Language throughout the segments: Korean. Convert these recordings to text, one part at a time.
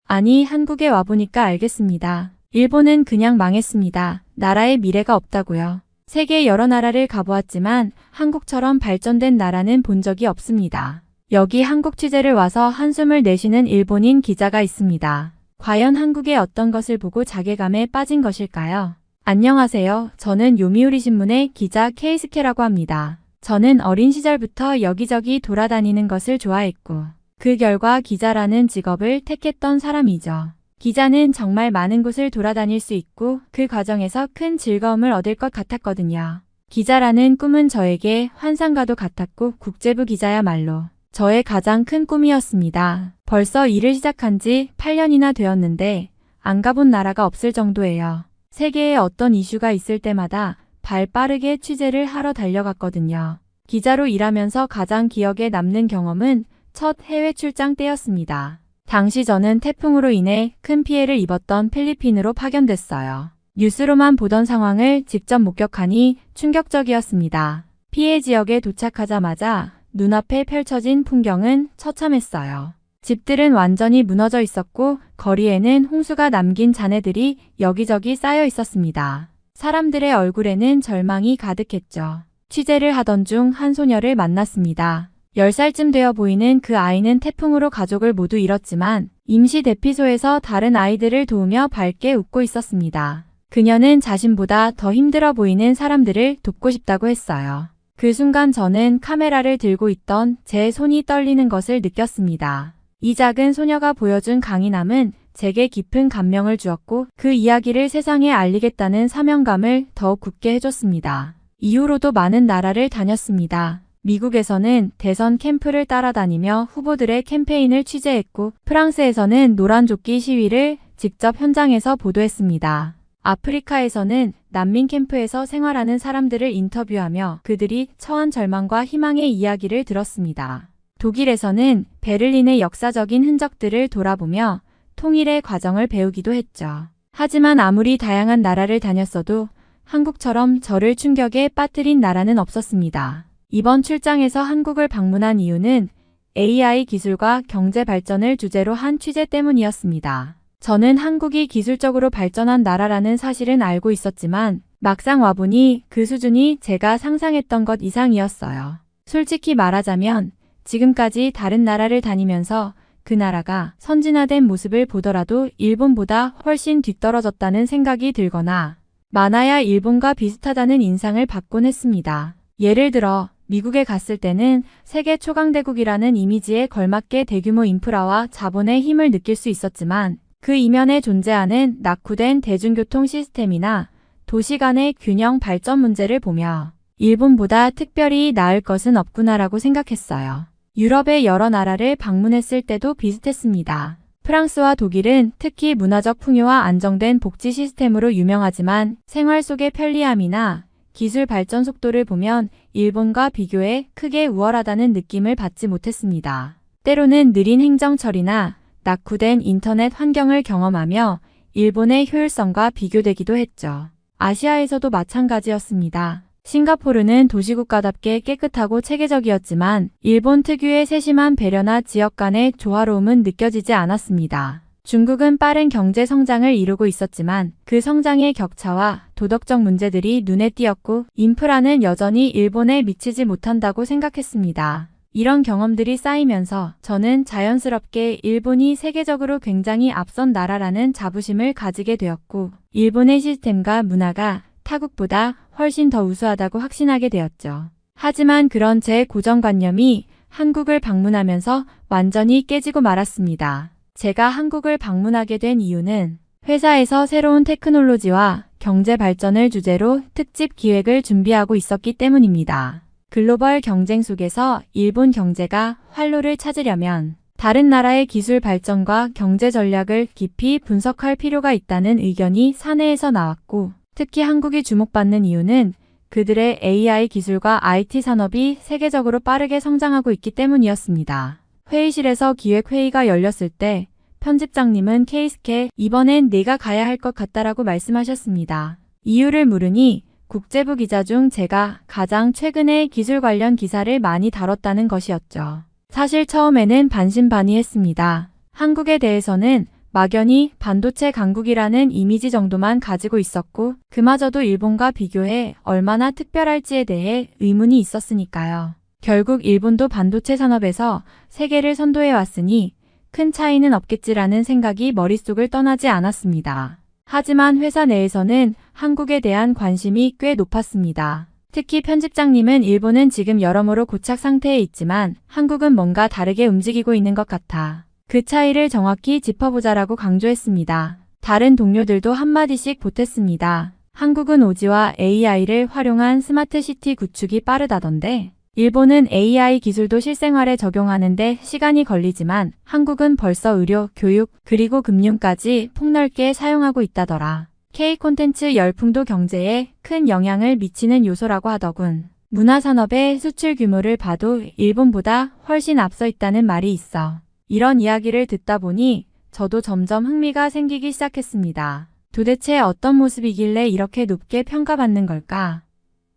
아니, 한국에 와보니까 알겠습니다. 일본은 그냥 망했습니다. 나라의 미래가 없다고요. 세계 여러 나라를 가보았지만 한국처럼 발전된 나라는 본 적이 없습니다. 여기 한국 취재를 와서 한숨을 내쉬는 일본인 기자가 있습니다. 과연 한국의 어떤 것을 보고 자괴감에 빠진 것일까요? 안녕하세요. 저는 요미우리 신문의 기자 케이스케라고 합니다. 저는 어린 시절부터 여기저기 돌아다니는 것을 좋아했고 그 결과 기자라는 직업을 택했던 사람이죠. 기자는 정말 많은 곳을 돌아다닐 수 있고 그 과정에서 큰 즐거움을 얻을 것 같았거든요. 기자라는 꿈은 저에게 환상과도 같았고 국제부 기자야말로 저의 가장 큰 꿈이었습니다. 벌써 일을 시작한 지 8년이나 되었는데 안 가본 나라가 없을 정도예요. 세계에 어떤 이슈가 있을 때마다 발 빠르게 취재를 하러 달려갔거든요. 기자로 일하면서 가장 기억에 남는 경험은 첫 해외 출장 때였습니다. 당시 저는 태풍으로 인해 큰 피해를 입었던 필리핀으로 파견됐어요. 뉴스로만 보던 상황을 직접 목격하니 충격적이었습니다. 피해 지역에 도착하자마자 눈앞에 펼쳐진 풍경은 처참했어요. 집들은 완전히 무너져 있었고 거리에는 홍수가 남긴 잔해들이 여기저기 쌓여 있었습니다. 사람들의 얼굴에는 절망이 가득했죠. 취재를 하던 중 한 소녀를 만났습니다. 10살쯤 되어 보이는 그 아이는 태풍으로 가족을 모두 잃었지만 임시 대피소에서 다른 아이들을 도우며 밝게 웃고 있었습니다. 그녀는 자신보다 더 힘들어 보이는 사람들을 돕고 싶다고 했어요. 그 순간 저는 카메라를 들고 있던 제 손이 떨리는 것을 느꼈습니다. 이 작은 소녀가 보여준 강인함은 제게 깊은 감명을 주었고 그 이야기를 세상에 알리겠다는 사명감을 더욱 굳게 해줬습니다. 이후로도 많은 나라를 다녔습니다. 미국에서는 대선 캠프를 따라다니며 후보들의 캠페인을 취재했고 프랑스에서는 노란조끼 시위를 직접 현장에서 보도했습니다. 아프리카에서는 난민 캠프에서 생활하는 사람들을 인터뷰하며 그들이 처한 절망과 희망의 이야기를 들었습니다. 독일에서는 베를린의 역사적인 흔적들을 돌아보며 통일의 과정을 배우기도 했죠. 하지만 아무리 다양한 나라를 다녔어도 한국처럼 저를 충격에 빠뜨린 나라는 없었습니다. 이번 출장에서 한국을 방문한 이유는 AI 기술과 경제 발전을 주제로 한 취재 때문이었습니다. 저는 한국이 기술적으로 발전한 나라라는 사실은 알고 있었지만 막상 와보니 그 수준이 제가 상상했던 것 이상이었어요. 솔직히 말하자면 지금까지 다른 나라를 다니면서 그 나라가 선진화된 모습을 보더라도 일본보다 훨씬 뒤떨어졌다는 생각이 들거나 많아야 일본과 비슷하다는 인상을 받곤 했습니다. 예를 들어 미국에 갔을 때는 세계 초강대국이라는 이미지에 걸맞게 대규모 인프라와 자본의 힘을 느낄 수 있었지만 그 이면에 존재하는 낙후된 대중교통 시스템이나 도시 간의 균형 발전 문제를 보며 일본보다 특별히 나을 것은 없구나라고 생각했어요. 유럽의 여러 나라를 방문했을 때도 비슷했습니다. 프랑스와 독일은 특히 문화적 풍요와 안정된 복지 시스템으로 유명하지만 생활 속의 편리함이나 기술 발전 속도를 보면 일본과 비교해 크게 우월하다는 느낌을 받지 못했습니다. 때로는 느린 행정 처리나 낙후된 인터넷 환경을 경험하며 일본의 효율성과 비교되기도 했죠. 아시아에서도 마찬가지였습니다. 싱가포르는 도시국가답게 깨끗하고 체계적이었지만 일본 특유의 세심한 배려나 지역 간의 조화로움은 느껴지지 않았습니다. 중국은 빠른 경제 성장을 이루고 있었지만 그 성장의 격차와 도덕적 문제들이 눈에 띄었고 인프라는 여전히 일본에 미치지 못한다고 생각했습니다. 이런 경험들이 쌓이면서 저는 자연스럽게 일본이 세계적으로 굉장히 앞선 나라라는 자부심을 가지게 되었고 일본의 시스템과 문화가 타국보다 훨씬 더 우수하다고 확신하게 되었죠. 하지만 그런 제 고정관념이 한국을 방문하면서 완전히 깨지고 말았습니다. 제가 한국을 방문하게 된 이유는 회사에서 새로운 테크놀로지와 경제 발전을 주제로 특집 기획을 준비하고 있었기 때문입니다. 글로벌 경쟁 속에서 일본 경제가 활로를 찾으려면 다른 나라의 기술 발전과 경제 전략을 깊이 분석할 필요가 있다는 의견이 사내에서 나왔고 특히 한국이 주목받는 이유는 그들의 AI 기술과 IT 산업이 세계적으로 빠르게 성장하고 있기 때문이었습니다. 회의실에서 기획회의가 열렸을 때 편집장님은 케이스케, 이번엔 내가 가야 할 것 같다라고 말씀하셨습니다. 이유를 물으니 국제부 기자 중 제가 가장 최근에 기술 관련 기사를 많이 다뤘다는 것이었죠. 사실 처음에는 반신반의했습니다. 한국에 대해서는 막연히 반도체 강국이라는 이미지 정도만 가지고 있었고 그마저도 일본과 비교해 얼마나 특별할지에 대해 의문이 있었으니까요. 결국 일본도 반도체 산업에서 세계를 선도해 왔으니 큰 차이는 없겠지라는 생각이 머릿속을 떠나지 않았습니다. 하지만 회사 내에서는 한국에 대한 관심이 꽤 높았습니다. 특히 편집장님은 일본은 지금 여러모로 고착 상태에 있지만 한국은 뭔가 다르게 움직이고 있는 것 같아. 그 차이를 정확히 짚어보자라고 강조했습니다. 다른 동료들도 한마디씩 보탰습니다. 한국은 오지와 AI를 활용한 스마트시티 구축이 빠르다던데 일본은 AI 기술도 실생활에 적용하는데 시간이 걸리지만 한국은 벌써 의료, 교육, 그리고 금융까지 폭넓게 사용하고 있다더라. K 콘텐츠 열풍도 경제에 큰 영향을 미치는 요소라고 하더군. 문화산업의 수출 규모를 봐도 일본보다 훨씬 앞서 있다는 말이 있어. 이런 이야기를 듣다 보니 저도 점점 흥미가 생기기 시작했습니다. 도대체 어떤 모습이길래 이렇게 높게 평가받는 걸까?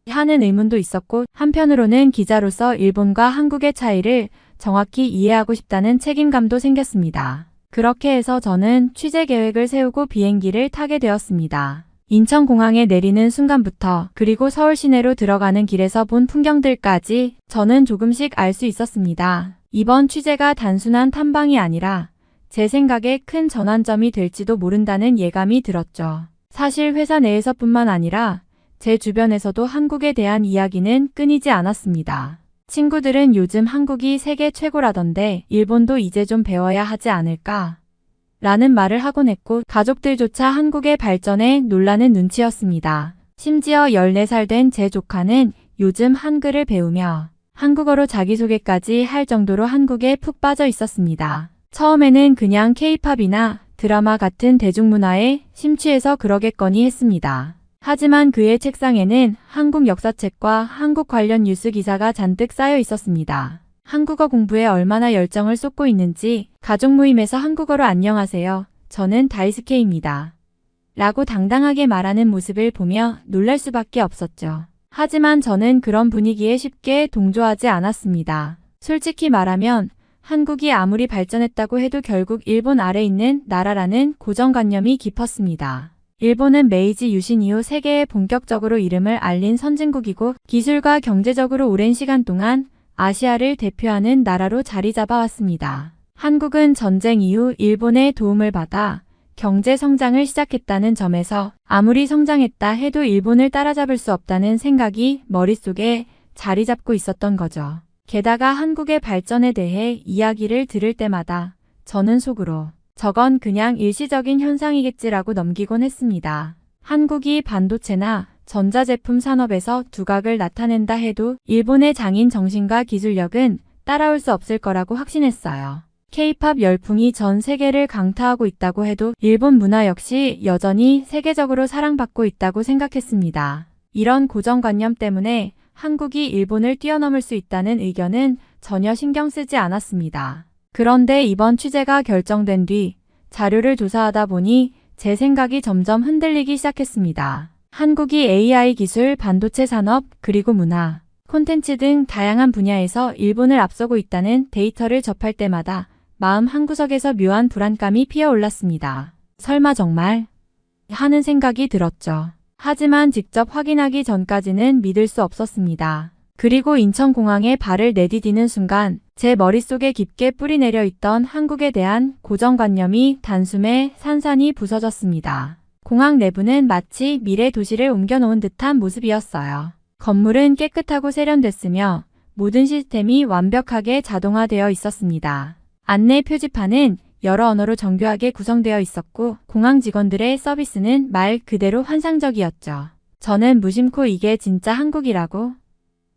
하는 의문도 있었고 한편으로는 기자로서 일본과 한국의 차이를 정확히 이해하고 싶다는 책임감도 생겼습니다. 그렇게 해서 저는 취재 계획을 세우고 비행기를 타게 되었습니다. 인천공항에 내리는 순간부터 그리고 서울 시내로 들어가는 길에서 본 풍경들까지 저는 조금씩 알 수 있었습니다. 이번 취재가 단순한 탐방이 아니라 제 생각에 큰 전환점이 될지도 모른다는 예감이 들었죠. 사실 회사 내에서뿐만 아니라 제 주변에서도 한국에 대한 이야기는 끊이지 않았습니다. 친구들은 요즘 한국이 세계 최고라던데 일본도 이제 좀 배워야 하지 않을까? 라는 말을 하곤 했고 가족들조차 한국의 발전에 놀라는 눈치였습니다. 심지어 14살 된 제 조카는 요즘 한글을 배우며 한국어로 자기소개까지 할 정도로 한국에 푹 빠져 있었습니다. 처음에는 그냥 K-팝이나 드라마 같은 대중문화에 심취해서 그러겠거니 했습니다. 하지만 그의 책상에는 한국 역사책과 한국 관련 뉴스 기사가 잔뜩 쌓여 있었습니다. 한국어 공부에 얼마나 열정을 쏟고 있는지 가족 모임에서 한국어로 안녕하세요. 저는 다이스케입니다. 라고 당당하게 말하는 모습을 보며 놀랄 수밖에 없었죠. 하지만 저는 그런 분위기에 쉽게 동조하지 않았습니다. 솔직히 말하면 한국이 아무리 발전했다고 해도 결국 일본 아래 있는 나라라는 고정관념이 깊었습니다. 일본은 메이지 유신 이후 세계에 본격적으로 이름을 알린 선진국이고 기술과 경제적으로 오랜 시간 동안 아시아를 대표하는 나라로 자리 잡아왔습니다. 한국은 전쟁 이후 일본의 도움을 받아 경제 성장을 시작했다는 점에서 아무리 성장했다 해도 일본을 따라잡을 수 없다는 생각이 머릿속에 자리 잡고 있었던 거죠. 게다가 한국의 발전에 대해 이야기를 들을 때마다 저는 속으로 저건 그냥 일시적인 현상이겠지라고 넘기곤 했습니다. 한국이 반도체나 전자제품 산업에서 두각을 나타낸다 해도 일본의 장인 정신과 기술력은 따라올 수 없을 거라고 확신했어요. K-팝 열풍이 전 세계를 강타하고 있다고 해도 일본 문화 역시 여전히 세계적으로 사랑받고 있다고 생각했습니다. 이런 고정관념 때문에 한국이 일본을 뛰어넘을 수 있다는 의견은 전혀 신경 쓰지 않았습니다. 그런데 이번 취재가 결정된 뒤 자료를 조사하다 보니 제 생각이 점점 흔들리기 시작했습니다. 한국이 AI 기술, 반도체 산업, 그리고 문화, 콘텐츠 등 다양한 분야에서 일본을 앞서고 있다는 데이터를 접할 때마다 마음 한구석에서 묘한 불안감이 피어올랐습니다. 설마 정말? 하는 생각이 들었죠. 하지만 직접 확인하기 전까지는 믿을 수 없었습니다. 그리고 인천공항에 발을 내디디는 순간 제 머릿속에 깊게 뿌리내려 있던 한국에 대한 고정관념이 단숨에 산산이 부서졌습니다. 공항 내부는 마치 미래 도시를 옮겨놓은 듯한 모습이었어요. 건물은 깨끗하고 세련됐으며 모든 시스템이 완벽하게 자동화되어 있었습니다. 안내 표지판은 여러 언어로 정교하게 구성되어 있었고 공항 직원들의 서비스는 말 그대로 환상적이었죠. 저는 무심코 이게 진짜 한국이라고?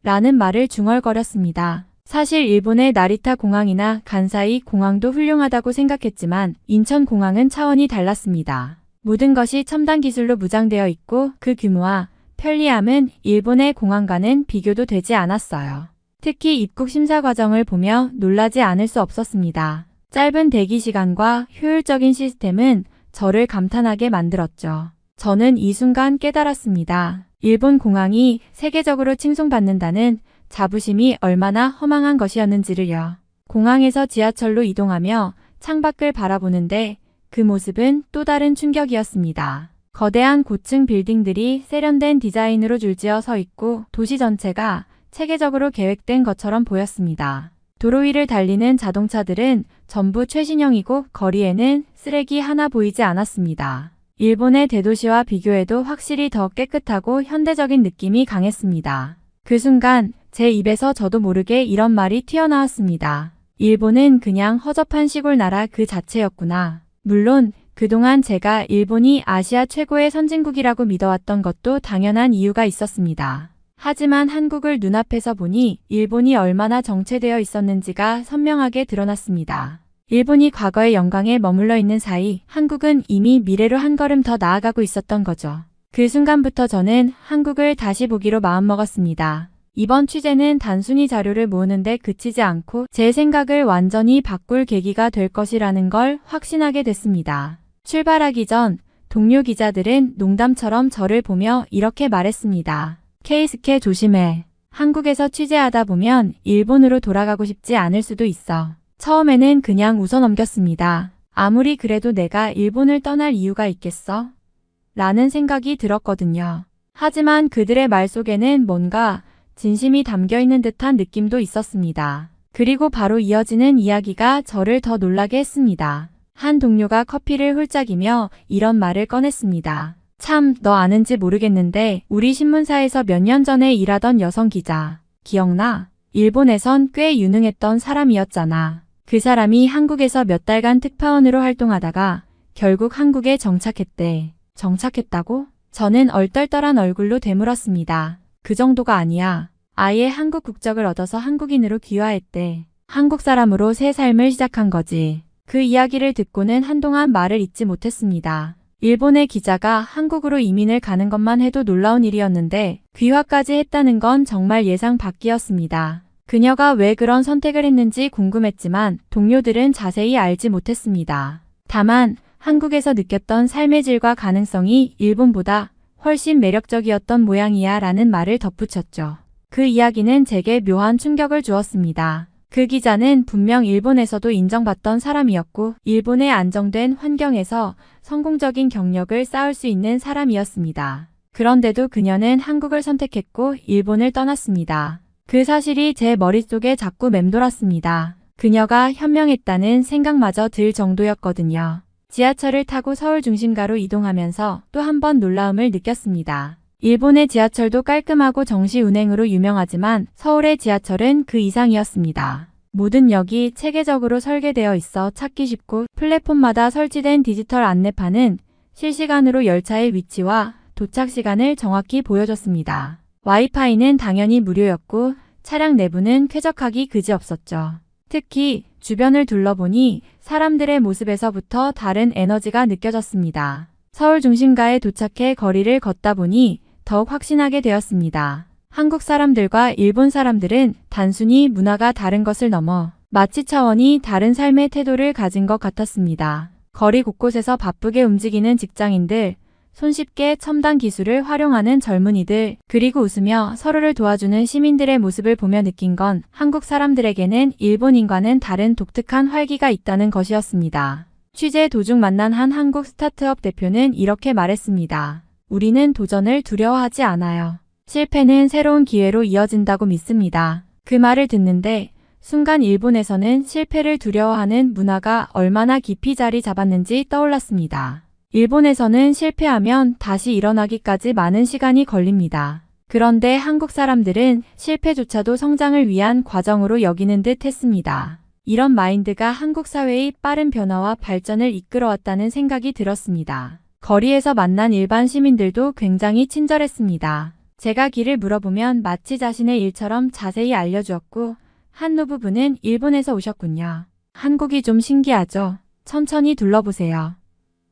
라는 말을 중얼거렸습니다. 사실 일본의 나리타 공항이나 간사이 공항도 훌륭하다고 생각했지만 인천공항은 차원이 달랐습니다. 모든 것이 첨단 기술로 무장되어 있고 그 규모와 편리함은 일본의 공항과는 비교도 되지 않았어요. 특히 입국 심사 과정을 보며 놀라지 않을 수 없었습니다. 짧은 대기 시간과 효율적인 시스템은 저를 감탄하게 만들었죠. 저는 이 순간 깨달았습니다. 일본 공항이 세계적으로 칭송받는다는 자부심이 얼마나 허망한 것이었는지를요. 공항에서 지하철로 이동하며 창밖을 바라보는데 그 모습은 또 다른 충격이었습니다. 거대한 고층 빌딩들이 세련된 디자인으로 줄지어 서 있고 도시 전체가 체계적으로 계획된 것처럼 보였습니다. 도로 위를 달리는 자동차들은 전부 최신형이고 거리에는 쓰레기 하나 보이지 않았습니다. 일본의 대도시와 비교해도 확실히 더 깨끗하고 현대적인 느낌이 강했습니다. 그 순간 제 입에서 저도 모르게 이런 말이 튀어나왔습니다. 일본은 그냥 허접한 시골 나라 그 자체였구나. 물론 그동안 제가 일본이 아시아 최고의 선진국이라고 믿어왔던 것도 당연한 이유가 있었습니다. 하지만 한국을 눈앞에서 보니 일본이 얼마나 정체되어 있었는지가 선명하게 드러났습니다. 일본이 과거의 영광에 머물러 있는 사이 한국은 이미 미래로 한 걸음 더 나아가고 있었던 거죠. 그 순간부터 저는 한국을 다시 보기로 마음먹었습니다. 이번 취재는 단순히 자료를 모으는데 그치지 않고 제 생각을 완전히 바꿀 계기가 될 것이라는 걸 확신하게 됐습니다. 출발하기 전 동료 기자들은 농담처럼 저를 보며 이렇게 말했습니다. 케이스케 조심해. 한국에서 취재하다 보면 일본으로 돌아가고 싶지 않을 수도 있어. 처음에는 그냥 웃어넘겼습니다. 아무리 그래도 내가 일본을 떠날 이유가 있겠어? 라는 생각이 들었거든요. 하지만 그들의 말 속에는 뭔가 진심이 담겨있는 듯한 느낌도 있었습니다. 그리고 바로 이어지는 이야기가 저를 더 놀라게 했습니다. 한 동료가 커피를 홀짝이며 이런 말을 꺼냈습니다. 참, 너 아는지 모르겠는데 우리 신문사에서 몇 년 전에 일하던 여성 기자 기억나? 일본에선 꽤 유능했던 사람이었잖아. 그 사람이 한국에서 몇 달간 특파원으로 활동하다가 결국 한국에 정착했대. 정착했다고? 저는 얼떨떨한 얼굴로 되물었습니다. 그 정도가 아니야. 아예 한국 국적을 얻어서 한국인으로 귀화했대. 한국 사람으로 새 삶을 시작한 거지. 그 이야기를 듣고는 한동안 말을 잇지 못했습니다. 일본의 기자가 한국으로 이민을 가는 것만 해도 놀라운 일이었는데 귀화까지 했다는 건 정말 예상 밖이었습니다. 그녀가 왜 그런 선택을 했는지 궁금했지만 동료들은 자세히 알지 못했습니다. 다만 한국에서 느꼈던 삶의 질과 가능성이 일본보다 훨씬 매력적이었던 모양이야 라는 말을 덧붙였죠. 그 이야기는 제게 묘한 충격을 주었습니다. 그 기자는 분명 일본에서도 인정받던 사람이었고 일본의 안정된 환경에서 성공적인 경력을 쌓을 수 있는 사람이었습니다. 그런데도 그녀는 한국을 선택했고 일본을 떠났습니다. 그 사실이 제 머릿속에 자꾸 맴돌았습니다. 그녀가 현명했다는 생각마저 들 정도였거든요. 지하철을 타고 서울 중심가로 이동하면서 또 한 번 놀라움을 느꼈습니다. 일본의 지하철도 깔끔하고 정시 운행으로 유명하지만 서울의 지하철은 그 이상이었습니다. 모든 역이 체계적으로 설계되어 있어 찾기 쉽고 플랫폼마다 설치된 디지털 안내판은 실시간으로 열차의 위치와 도착 시간을 정확히 보여줬습니다. 와이파이는 당연히 무료였고 차량 내부는 쾌적하기 그지없었죠. 특히 주변을 둘러보니 사람들의 모습에서부터 다른 에너지가 느껴졌습니다. 서울 중심가에 도착해 거리를 걷다 보니 더욱 확신하게 되었습니다. 한국 사람들과 일본 사람들은 단순히 문화가 다른 것을 넘어 마치 차원이 다른 삶의 태도를 가진 것 같았습니다. 거리 곳곳에서 바쁘게 움직이는 직장인들, 손쉽게 첨단 기술을 활용하는 젊은이들, 그리고 웃으며 서로를 도와주는 시민들의 모습을 보며 느낀 건 한국 사람들에게는 일본인과는 다른 독특한 활기가 있다는 것이었습니다. 취재 도중 만난 한 한국 스타트업 대표는 이렇게 말했습니다. 우리는 도전을 두려워하지 않아요. 실패는 새로운 기회로 이어진다고 믿습니다. 그 말을 듣는데 순간 일본에서는 실패를 두려워하는 문화가 얼마나 깊이 자리 잡았는지 떠올랐습니다. 일본에서는 실패하면 다시 일어나기까지 많은 시간이 걸립니다. 그런데 한국 사람들은 실패조차도 성장을 위한 과정으로 여기는 듯 했습니다. 이런 마인드가 한국 사회의 빠른 변화와 발전을 이끌어왔다는 생각이 들었습니다. 거리에서 만난 일반 시민들도 굉장히 친절했습니다. 제가 길을 물어보면 마치 자신의 일처럼 자세히 알려주었고 한 노부부는 일본에서 오셨군요. 한국이 좀 신기하죠? 천천히 둘러보세요.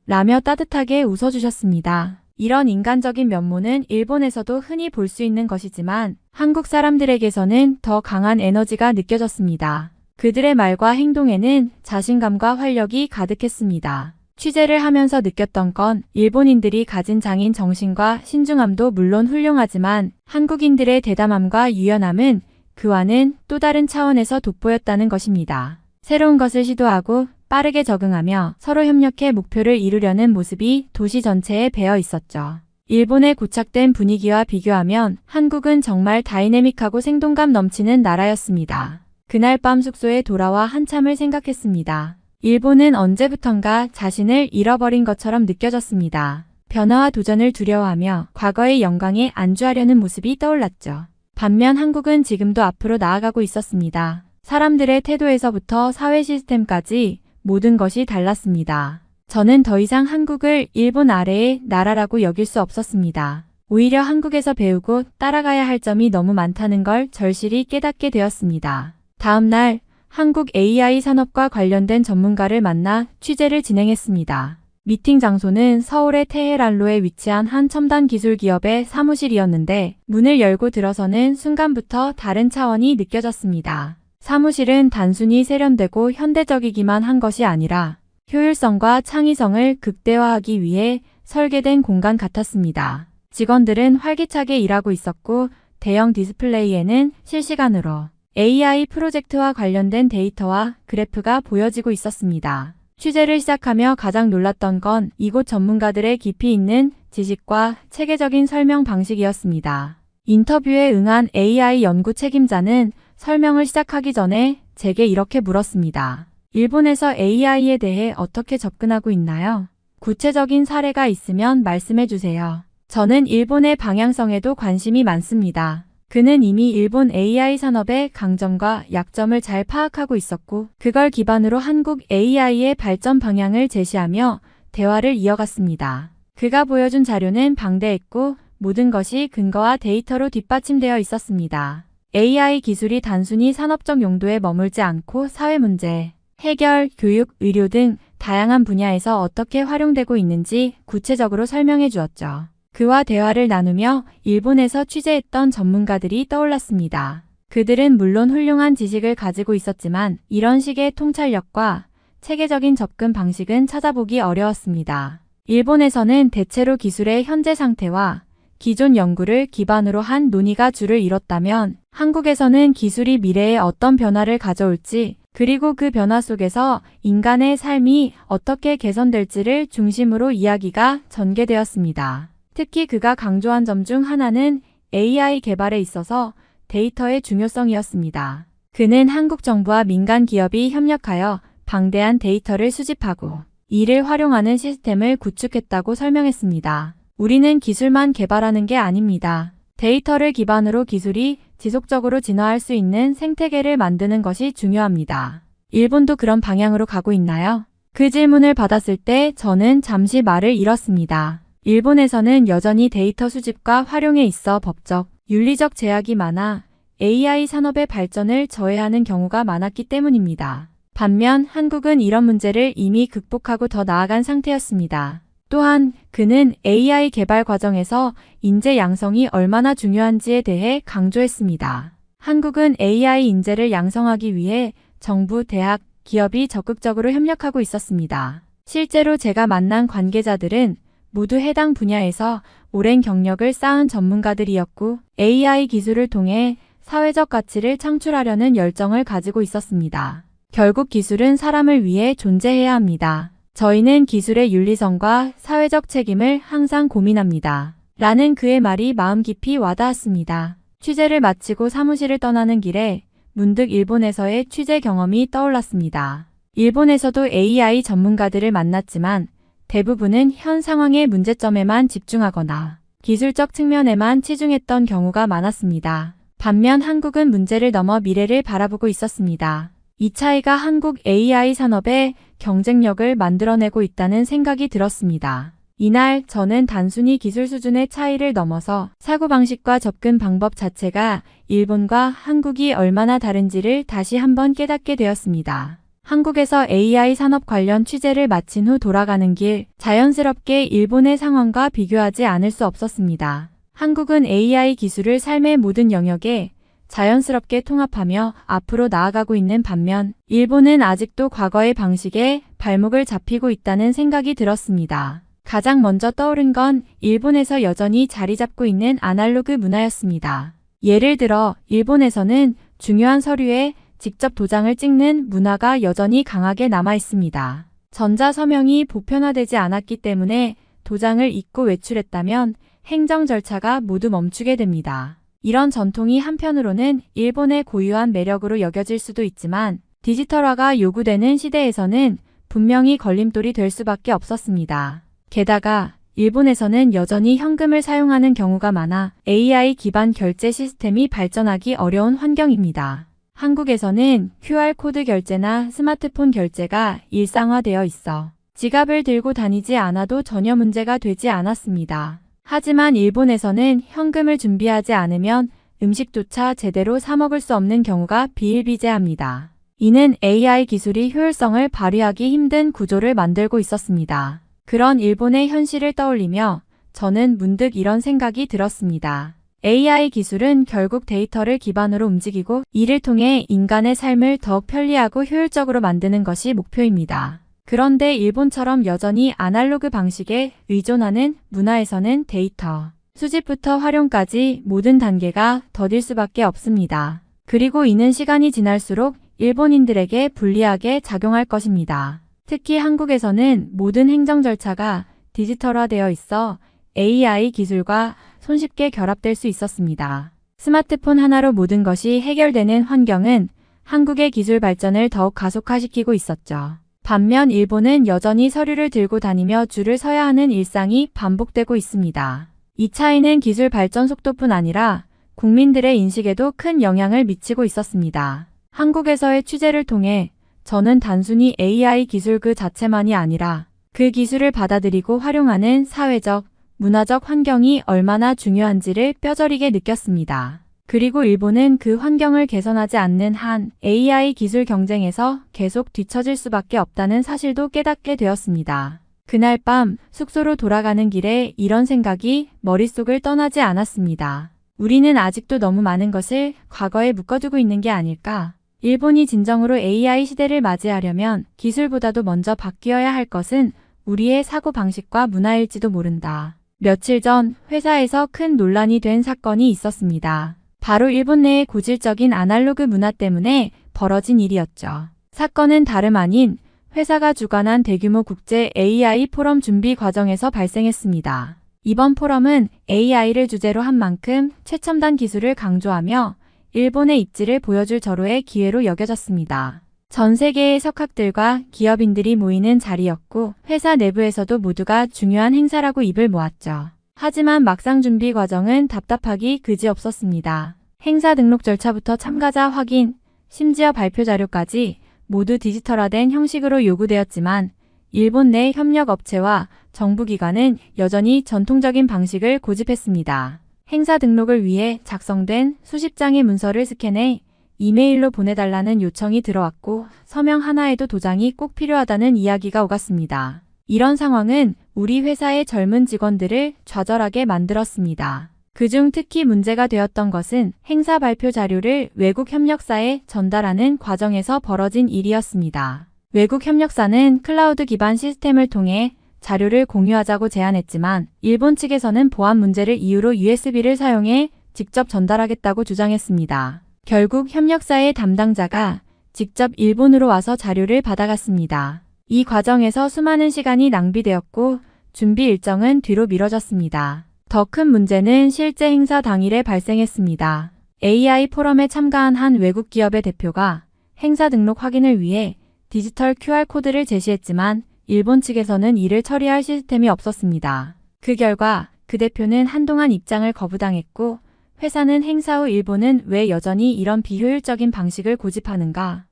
라며 따뜻하게 웃어주셨습니다. 이런 인간적인 면모는 일본에서도 흔히 볼 수 있는 것이지만 한국 사람들에게서는 더 강한 에너지가 느껴졌습니다. 그들의 말과 행동에는 자신감과 활력이 가득했습니다. 취재를 하면서 느꼈던 건 일본인들이 가진 장인 정신과 신중함도 물론 훌륭하지만 한국인들의 대담함과 유연함은 그와는 또 다른 차원에서 돋보였다는 것입니다. 새로운 것을 시도하고 빠르게 적응하며 서로 협력해 목표를 이루려는 모습이 도시 전체에 배어 있었죠. 일본의 고착된 분위기와 비교하면 한국은 정말 다이내믹하고 생동감 넘치는 나라였습니다. 그날 밤 숙소에 돌아와 한참을 생각했습니다. 일본은 언제부턴가 자신을 잃어버린 것처럼 느껴졌습니다. 변화와 도전을 두려워하며 과거의 영광에 안주하려는 모습이 떠올랐죠. 반면 한국은 지금도 앞으로 나아가고 있었습니다. 사람들의 태도에서부터 사회 시스템까지 모든 것이 달랐습니다. 저는 더 이상 한국을 일본 아래의 나라라고 여길 수 없었습니다. 오히려 한국에서 배우고 따라가야 할 점이 너무 많다는 걸 절실히 깨닫게 되었습니다. 다음 날 한국 AI 산업과 관련된 전문가를 만나 취재를 진행했습니다. 미팅 장소는 서울의 테헤란로에 위치한 한 첨단 기술 기업의 사무실이었는데 문을 열고 들어서는 순간부터 다른 차원이 느껴졌습니다. 사무실은 단순히 세련되고 현대적이기만 한 것이 아니라 효율성과 창의성을 극대화하기 위해 설계된 공간 같았습니다. 직원들은 활기차게 일하고 있었고 대형 디스플레이에는 실시간으로 AI 프로젝트와 관련된 데이터와 그래프가 보여지고 있었습니다. 취재를 시작하며 가장 놀랐던 건 이곳 전문가들의 깊이 있는 지식과 체계적인 설명 방식이었습니다. 인터뷰에 응한 AI 연구 책임자는 설명을 시작하기 전에 제게 이렇게 물었습니다. 일본에서 AI에 대해 어떻게 접근하고 있나요? 구체적인 사례가 있으면 말씀해 주세요. 저는 일본의 방향성에도 관심이 많습니다. 그는 이미 일본 AI 산업의 강점과 약점을 잘 파악하고 있었고 그걸 기반으로 한국 AI의 발전 방향을 제시하며 대화를 이어갔습니다. 그가 보여준 자료는 방대했고 모든 것이 근거와 데이터로 뒷받침되어 있었습니다. AI 기술이 단순히 산업적 용도에 머물지 않고 사회 문제, 해결, 교육, 의료 등 다양한 분야에서 어떻게 활용되고 있는지 구체적으로 설명해 주었죠. 그와 대화를 나누며 일본에서 취재했던 전문가들이 떠올랐습니다. 그들은 물론 훌륭한 지식을 가지고 있었지만 이런 식의 통찰력과 체계적인 접근 방식은 찾아보기 어려웠습니다. 일본에서는 대체로 기술의 현재 상태와 기존 연구를 기반으로 한 논의가 주를 이뤘다면 한국에서는 기술이 미래에 어떤 변화를 가져올지 그리고 그 변화 속에서 인간의 삶이 어떻게 개선될지를 중심으로 이야기가 전개되었습니다. 특히 그가 강조한 점 중 하나는 AI 개발에 있어서 데이터의 중요성이었습니다. 그는 한국 정부와 민간 기업이 협력하여 방대한 데이터를 수집하고 이를 활용하는 시스템을 구축했다고 설명했습니다. 우리는 기술만 개발하는 게 아닙니다. 데이터를 기반으로 기술이 지속적으로 진화할 수 있는 생태계를 만드는 것이 중요합니다. 일본도 그런 방향으로 가고 있나요? 그 질문을 받았을 때 저는 잠시 말을 잃었습니다. 일본에서는 여전히 데이터 수집과 활용에 있어 법적, 윤리적 제약이 많아 AI 산업의 발전을 저해하는 경우가 많았기 때문입니다. 반면 한국은 이런 문제를 이미 극복하고 더 나아간 상태였습니다. 또한 그는 AI 개발 과정에서 인재 양성이 얼마나 중요한지에 대해 강조했습니다. 한국은 AI 인재를 양성하기 위해 정부, 대학, 기업이 적극적으로 협력하고 있었습니다. 실제로 제가 만난 관계자들은 모두 해당 분야에서 오랜 경력을 쌓은 전문가들이었고 AI 기술을 통해 사회적 가치를 창출하려는 열정을 가지고 있었습니다. 결국 기술은 사람을 위해 존재해야 합니다. 저희는 기술의 윤리성과 사회적 책임을 항상 고민합니다. 라는 그의 말이 마음 깊이 와닿았습니다. 취재를 마치고 사무실을 떠나는 길에 문득 일본에서의 취재 경험이 떠올랐습니다. 일본에서도 AI 전문가들을 만났지만 대부분은 현 상황의 문제점에만 집중하거나 기술적 측면에만 치중했던 경우가 많았습니다. 반면 한국은 문제를 넘어 미래를 바라보고 있었습니다. 이 차이가 한국 AI 산업의 경쟁력을 만들어내고 있다는 생각이 들었습니다. 이날 저는 단순히 기술 수준의 차이를 넘어서 사고방식과 접근 방법 자체가 일본과 한국이 얼마나 다른지를 다시 한번 깨닫게 되었습니다. 한국에서 AI 산업 관련 취재를 마친 후 돌아가는 길, 자연스럽게 일본의 상황과 비교하지 않을 수 없었습니다. 한국은 AI 기술을 삶의 모든 영역에 자연스럽게 통합하며 앞으로 나아가고 있는 반면 일본은 아직도 과거의 방식에 발목을 잡히고 있다는 생각이 들었습니다. 가장 먼저 떠오른 건 일본에서 여전히 자리 잡고 있는 아날로그 문화였습니다. 예를 들어 일본에서는 중요한 서류에 직접 도장을 찍는 문화가 여전히 강하게 남아 있습니다. 전자서명이 보편화되지 않았기 때문에 도장을 잊고 외출했다면 행정 절차가 모두 멈추게 됩니다. 이런 전통이 한편으로는 일본의 고유한 매력으로 여겨질 수도 있지만 디지털화가 요구되는 시대에서는 분명히 걸림돌이 될 수밖에 없었습니다. 게다가 일본에서는 여전히 현금을 사용하는 경우가 많아 AI 기반 결제 시스템이 발전하기 어려운 환경입니다. 한국에서는 QR코드 결제나 스마트폰 결제가 일상화되어 있어 지갑을 들고 다니지 않아도 전혀 문제가 되지 않았습니다. 하지만 일본에서는 현금을 준비하지 않으면 음식조차 제대로 사 먹을 수 없는 경우가 비일비재합니다. 이는 AI 기술이 효율성을 발휘하기 힘든 구조를 만들고 있었습니다. 그런 일본의 현실을 떠올리며 저는 문득 이런 생각이 들었습니다. AI 기술은 결국 데이터를 기반으로 움직이고 이를 통해 인간의 삶을 더욱 편리하고 효율적으로 만드는 것이 목표입니다. 그런데 일본처럼 여전히 아날로그 방식에 의존하는 문화에서는 데이터, 수집부터 활용까지 모든 단계가 더딜 수밖에 없습니다. 그리고 이는 시간이 지날수록 일본인들에게 불리하게 작용할 것입니다. 특히 한국에서는 모든 행정 절차가 디지털화되어 있어 AI 기술과 손쉽게 결합될 수 있었습니다. 스마트폰 하나로 모든 것이 해결되는 환경은 한국의 기술 발전을 더욱 가속화시키고 있었죠. 반면 일본은 여전히 서류를 들고 다니며 줄을 서야 하는 일상이 반복되고 있습니다. 이 차이는 기술 발전 속도뿐 아니라 국민들의 인식에도 큰 영향을 미치고 있었습니다. 한국에서의 취재를 통해 저는 단순히 AI 기술 그 자체만이 아니라 그 기술을 받아들이고 활용하는 사회적, 문화적 환경이 얼마나 중요한지를 뼈저리게 느꼈습니다. 그리고 일본은 그 환경을 개선하지 않는 한 AI 기술 경쟁에서 계속 뒤처질 수밖에 없다는 사실도 깨닫게 되었습니다. 그날 밤 숙소로 돌아가는 길에 이런 생각이 머릿속을 떠나지 않았습니다. 우리는 아직도 너무 많은 것을 과거에 묶어두고 있는 게 아닐까? 일본이 진정으로 AI 시대를 맞이하려면 기술보다도 먼저 바뀌어야 할 것은 우리의 사고방식과 문화일지도 모른다. 며칠 전 회사에서 큰 논란이 된 사건이 있었습니다. 바로 일본 내의 고질적인 아날로그 문화 때문에 벌어진 일이었죠. 사건은 다름 아닌 회사가 주관한 대규모 국제 AI 포럼 준비 과정에서 발생했습니다. 이번 포럼은 AI를 주제로 한 만큼 최첨단 기술을 강조하며 일본의 입지를 보여줄 절호의 기회로 여겨졌습니다. 전 세계의 석학들과 기업인들이 모이는 자리였고 회사 내부에서도 모두가 중요한 행사라고 입을 모았죠. 하지만 막상 준비 과정은 답답하기 그지없었습니다. 행사 등록 절차부터 참가자 확인, 심지어 발표 자료까지 모두 디지털화된 형식으로 요구되었지만 일본 내 협력업체와 정부기관은 여전히 전통적인 방식을 고집했습니다. 행사 등록을 위해 작성된 수십 장의 문서를 스캔해 이메일로 보내달라는 요청이 들어왔고 서명 하나에도 도장이 꼭 필요하다는 이야기가 오갔습니다. 이런 상황은 우리 회사의 젊은 직원들을 좌절하게 만들었습니다. 그중 특히 문제가 되었던 것은 행사 발표 자료를 외국 협력사에 전달하는 과정에서 벌어진 일이었습니다. 외국 협력사는 클라우드 기반 시스템을 통해 자료를 공유하자고 제안했지만 일본 측에서는 보안 문제를 이유로 USB를 사용해 직접 전달하겠다고 주장했습니다. 결국 협력사의 담당자가 직접 일본으로 와서 자료를 받아갔습니다. 이 과정에서 수많은 시간이 낭비되었고 준비 일정은 뒤로 미뤄졌습니다. 더 큰 문제는 실제 행사 당일에 발생했습니다. AI 포럼에 참가한 한 외국 기업의 대표가 행사 등록 확인을 위해 디지털 QR코드를 제시했지만 일본 측에서는 이를 처리할 시스템이 없었습니다. 그 결과 그 대표는 한동안 입장을 거부당했고 회사는 행사 후 일본은 왜 여전히 이런 비효율적인 방식을 고집하는가?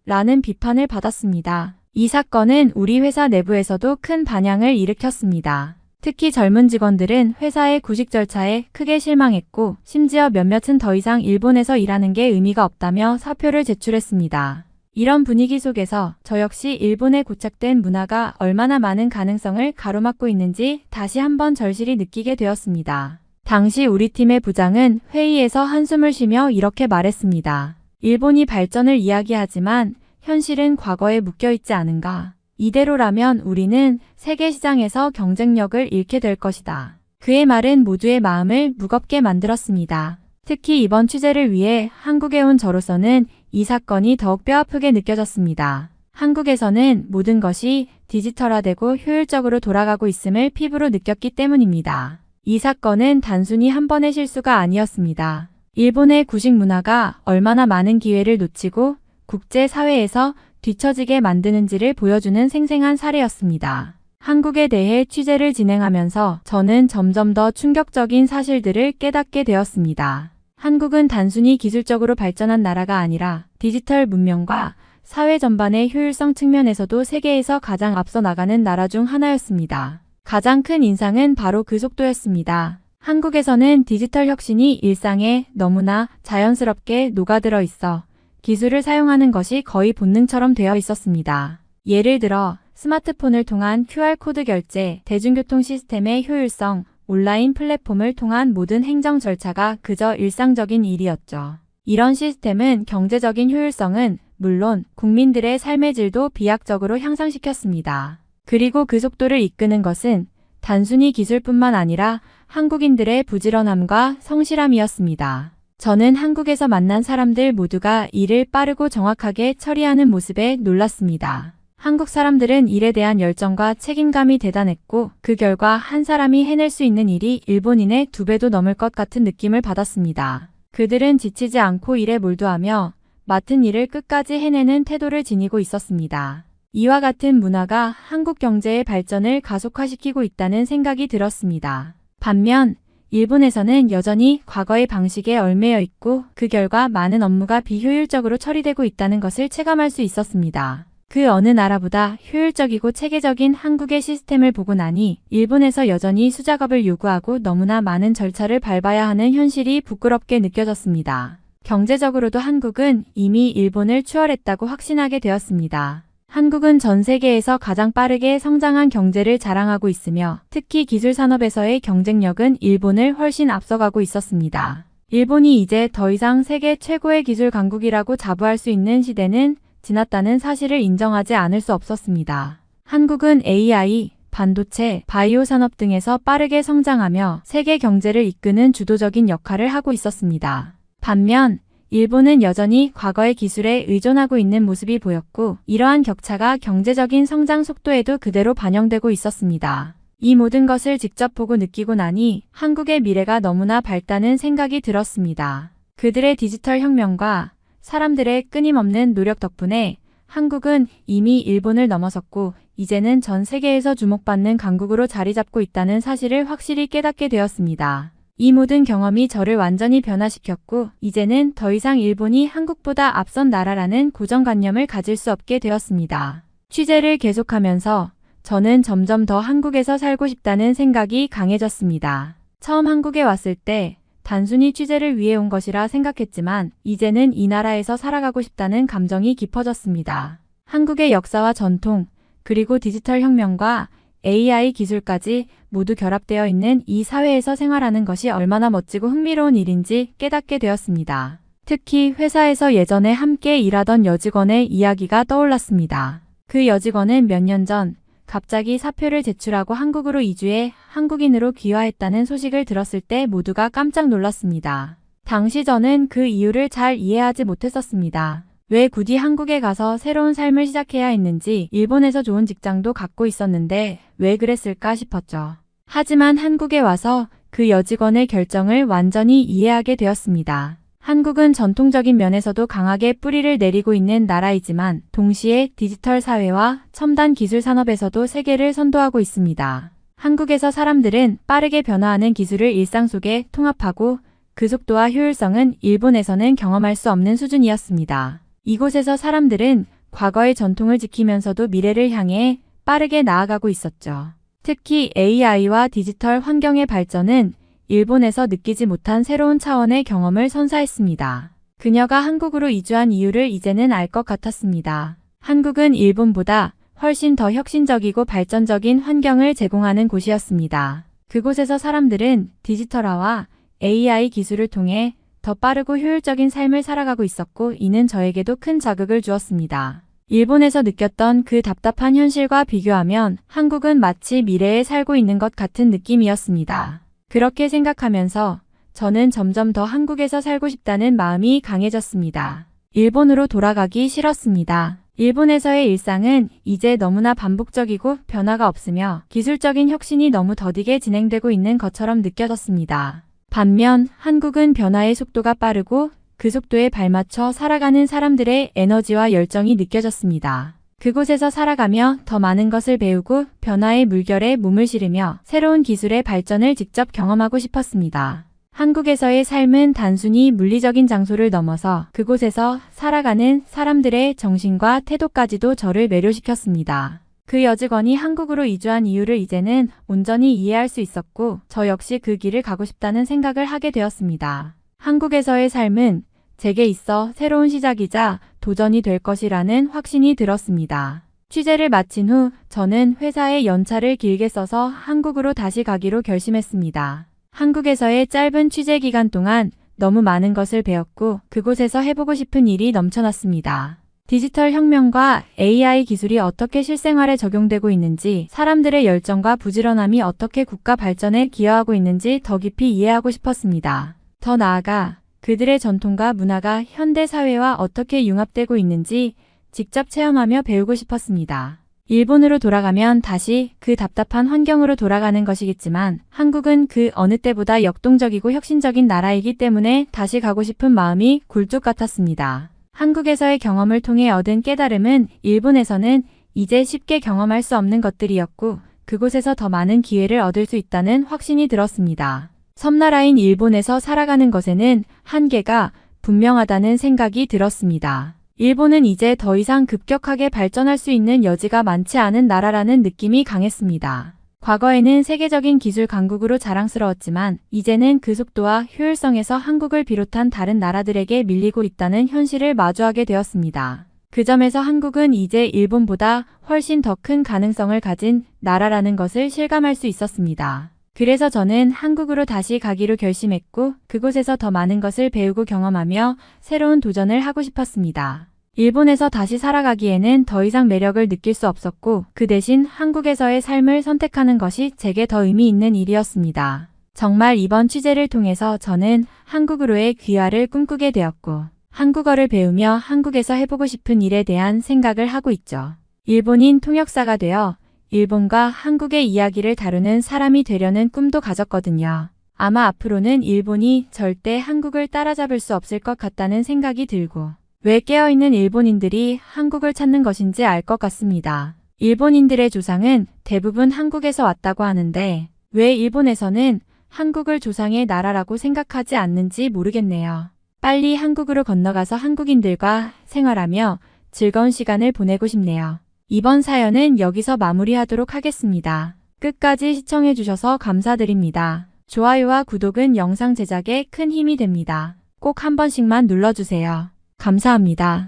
라는 비판을 받았습니다. 이 사건은 우리 회사 내부에서도 큰 반향을 일으켰습니다. 특히 젊은 직원들은 회사의 구식 절차에 크게 실망했고 심지어 몇몇은 더 이상 일본에서 일하는 게 의미가 없다며 사표를 제출했습니다. 이런 분위기 속에서 저 역시 일본의 고착된 문화가 얼마나 많은 가능성을 가로막고 있는지 다시 한번 절실히 느끼게 되었습니다. 당시 우리 팀의 부장은 회의에서 한숨을 쉬며 이렇게 말했습니다. 일본이 발전을 이야기하지만 현실은 과거에 묶여있지 않은가. 이대로라면 우리는 세계 시장에서 경쟁력을 잃게 될 것이다. 그의 말은 모두의 마음을 무겁게 만들었습니다. 특히 이번 취재를 위해 한국에 온 저로서는 이 사건이 더욱 뼈아프게 느껴졌습니다. 한국에서는 모든 것이 디지털화되고 효율적으로 돌아가고 있음을 피부로 느꼈기 때문입니다. 이 사건은 단순히 한 번의 실수가 아니었습니다. 일본의 구식 문화가 얼마나 많은 기회를 놓치고 국제사회에서 뒤처지게 만드는지를 보여주는 생생한 사례였습니다. 한국에 대해 취재를 진행하면서 저는 점점 더 충격적인 사실들을 깨닫게 되었습니다. 한국은 단순히 기술적으로 발전한 나라가 아니라 디지털 문명과 사회 전반의 효율성 측면에서도 세계에서 가장 앞서 나가는 나라 중 하나였습니다. 가장 큰 인상은 바로 그 속도였습니다. 한국에서는 디지털 혁신이 일상에 너무나 자연스럽게 녹아들어 있어 기술을 사용하는 것이 거의 본능처럼 되어 있었습니다. 예를 들어 스마트폰을 통한 QR코드 결제, 대중교통 시스템의 효율성, 온라인 플랫폼을 통한 모든 행정 절차가 그저 일상적인 일이었죠. 이런 시스템은 경제적인 효율성은 물론 국민들의 삶의 질도 비약적으로 향상시켰습니다. 그리고 그 속도를 이끄는 것은 단순히 기술뿐만 아니라 한국인들의 부지런함과 성실함이었습니다. 저는 한국에서 만난 사람들 모두가 일을 빠르고 정확하게 처리하는 모습에 놀랐습니다. 한국 사람들은 일에 대한 열정과 책임감이 대단했고 그 결과 한 사람이 해낼 수 있는 일이 일본인의 2배도 넘을 것 같은 느낌을 받았습니다. 그들은 지치지 않고 일에 몰두하며 맡은 일을 끝까지 해내는 태도를 지니고 있었습니다. 이와 같은 문화가 한국 경제의 발전을 가속화시키고 있다는 생각이 들었습니다. 반면 일본에서는 여전히 과거의 방식에 얽매여 있고 그 결과 많은 업무가 비효율적으로 처리되고 있다는 것을 체감할 수 있었습니다. 그 어느 나라보다 효율적이고 체계적인 한국의 시스템을 보고 나니 일본에서 여전히 수작업을 요구하고 너무나 많은 절차를 밟아야 하는 현실이 부끄럽게 느껴졌습니다. 경제적으로도 한국은 이미 일본을 추월했다고 확신하게 되었습니다. 한국은 전 세계에서 가장 빠르게 성장한 경제를 자랑하고 있으며 특히 기술 산업에서의 경쟁력은 일본을 훨씬 앞서가고 있었습니다. 일본이 이제 더 이상 세계 최고의 기술 강국이라고 자부할 수 있는 시대는 지났다는 사실을 인정하지 않을 수 없었습니다. 한국은 AI, 반도체, 바이오 산업 등에서 빠르게 성장하며 세계 경제를 이끄는 주도적인 역할을 하고 있었습니다. 반면 일본은 여전히 과거의 기술에 의존하고 있는 모습이 보였고 이러한 격차가 경제적인 성장 속도에도 그대로 반영되고 있었습니다. 이 모든 것을 직접 보고 느끼고 나니 한국의 미래가 너무나 밝다는 생각이 들었습니다. 그들의 디지털 혁명과 사람들의 끊임없는 노력 덕분에 한국은 이미 일본을 넘어섰고 이제는 전 세계에서 주목받는 강국으로 자리 잡고 있다는 사실을 확실히 깨닫게 되었습니다. 이 모든 경험이 저를 완전히 변화시켰고 이제는 더 이상 일본이 한국보다 앞선 나라라는 고정관념을 가질 수 없게 되었습니다. 취재를 계속하면서 저는 점점 더 한국에서 살고 싶다는 생각이 강해졌습니다. 처음 한국에 왔을 때 단순히 취재를 위해 온 것이라 생각했지만 이제는 이 나라에서 살아가고 싶다는 감정이 깊어졌습니다. 한국의 역사와 전통, 그리고 디지털 혁명과 AI 기술까지 모두 결합되어 있는 이 사회에서 생활하는 것이 얼마나 멋지고 흥미로운 일인지 깨닫게 되었습니다. 특히 회사에서 예전에 함께 일하던 여직원의 이야기가 떠올랐습니다. 그 여직원은 몇 년 전 갑자기 사표를 제출하고 한국으로 이주해 한국인으로 귀화했다는 소식을 들었을 때 모두가 깜짝 놀랐습니다. 당시 저는 그 이유를 잘 이해하지 못했었습니다. 왜 굳이 한국에 가서 새로운 삶을 시작해야 했는지 일본에서 좋은 직장도 갖고 있었는데 왜 그랬을까 싶었죠. 하지만 한국에 와서 그 여직원의 결정을 완전히 이해하게 되었습니다. 한국은 전통적인 면에서도 강하게 뿌리를 내리고 있는 나라이지만 동시에 디지털 사회와 첨단 기술 산업에서도 세계를 선도하고 있습니다. 한국에서 사람들은 빠르게 변화하는 기술을 일상 속에 통합하고 그 속도와 효율성은 일본에서는 경험할 수 없는 수준이었습니다. 이곳에서 사람들은 과거의 전통을 지키면서도 미래를 향해 빠르게 나아가고 있었죠. 특히 AI와 디지털 환경의 발전은 일본에서 느끼지 못한 새로운 차원의 경험을 선사했습니다. 그녀가 한국으로 이주한 이유를 이제는 알 것 같았습니다. 한국은 일본보다 훨씬 더 혁신적이고 발전적인 환경을 제공하는 곳이었습니다. 그곳에서 사람들은 디지털화와 AI 기술을 통해 더 빠르고 효율적인 삶을 살아가고 있었고 이는 저에게도 큰 자극을 주었습니다. 일본에서 느꼈던 그 답답한 현실과 비교하면 한국은 마치 미래에 살고 있는 것 같은 느낌이었습니다. 그렇게 생각하면서 저는 점점 더 한국에서 살고 싶다는 마음이 강해졌습니다. 일본으로 돌아가기 싫었습니다. 일본에서의 일상은 이제 너무나 반복적이고 변화가 없으며 기술적인 혁신이 너무 더디게 진행되고 있는 것처럼 느껴졌습니다. 반면 한국은 변화의 속도가 빠르고 그 속도에 발맞춰 살아가는 사람들의 에너지와 열정이 느껴졌습니다. 그곳에서 살아가며 더 많은 것을 배우고 변화의 물결에 몸을 실으며 새로운 기술의 발전을 직접 경험하고 싶었습니다. 한국에서의 삶은 단순히 물리적인 장소를 넘어서 그곳에서 살아가는 사람들의 정신과 태도까지도 저를 매료시켰습니다. 그 여직원이 한국으로 이주한 이유를 이제는 온전히 이해할 수 있었고 저 역시 그 길을 가고 싶다는 생각을 하게 되었습니다. 한국에서의 삶은 제게 있어 새로운 시작이자 도전이 될 것이라는 확신이 들었습니다. 취재를 마친 후 저는 회사의 연차를 길게 써서 한국으로 다시 가기로 결심했습니다. 한국에서의 짧은 취재 기간 동안 너무 많은 것을 배웠고 그곳에서 해보고 싶은 일이 넘쳐났습니다. 디지털 혁명과 AI 기술이 어떻게 실생활에 적용되고 있는지, 사람들의 열정과 부지런함이 어떻게 국가 발전에 기여하고 있는지 더 깊이 이해하고 싶었습니다. 더 나아가 그들의 전통과 문화가 현대 사회와 어떻게 융합되고 있는지 직접 체험하며 배우고 싶었습니다. 일본으로 돌아가면 다시 그 답답한 환경으로 돌아가는 것이겠지만 한국은 그 어느 때보다 역동적이고 혁신적인 나라이기 때문에 다시 가고 싶은 마음이 굴뚝 같았습니다. 한국에서의 경험을 통해 얻은 깨달음은 일본에서는 이제 쉽게 경험할 수 없는 것들이었고 그곳에서 더 많은 기회를 얻을 수 있다는 확신이 들었습니다. 섬나라인 일본에서 살아가는 것에는 한계가 분명하다는 생각이 들었습니다. 일본은 이제 더 이상 급격하게 발전할 수 있는 여지가 많지 않은 나라라는 느낌이 강했습니다. 과거에는 세계적인 기술 강국으로 자랑스러웠지만 이제는 그 속도와 효율성에서 한국을 비롯한 다른 나라들에게 밀리고 있다는 현실을 마주하게 되었습니다. 그 점에서 한국은 이제 일본보다 훨씬 더 큰 가능성을 가진 나라라는 것을 실감할 수 있었습니다. 그래서 저는 한국으로 다시 가기로 결심했고 그곳에서 더 많은 것을 배우고 경험하며 새로운 도전을 하고 싶었습니다. 일본에서 다시 살아가기에는 더 이상 매력을 느낄 수 없었고 그 대신 한국에서의 삶을 선택하는 것이 제게 더 의미 있는 일이었습니다. 정말 이번 취재를 통해서 저는 한국으로의 귀화를 꿈꾸게 되었고 한국어를 배우며 한국에서 해보고 싶은 일에 대한 생각을 하고 있죠. 일본인 통역사가 되어 일본과 한국의 이야기를 다루는 사람이 되려는 꿈도 가졌거든요. 아마 앞으로는 일본이 절대 한국을 따라잡을 수 없을 것 같다는 생각이 들고 왜 깨어있는 일본인들이 한국을 찾는 것인지 알 것 같습니다. 일본인들의 조상은 대부분 한국에서 왔다고 하는데 왜 일본에서는 한국을 조상의 나라라고 생각하지 않는지 모르겠네요. 빨리 한국으로 건너가서 한국인들과 생활하며 즐거운 시간을 보내고 싶네요. 이번 사연은 여기서 마무리하도록 하겠습니다. 끝까지 시청해주셔서 감사드립니다. 좋아요와 구독은 영상 제작에 큰 힘이 됩니다. 꼭 한 번씩만 눌러주세요. 감사합니다.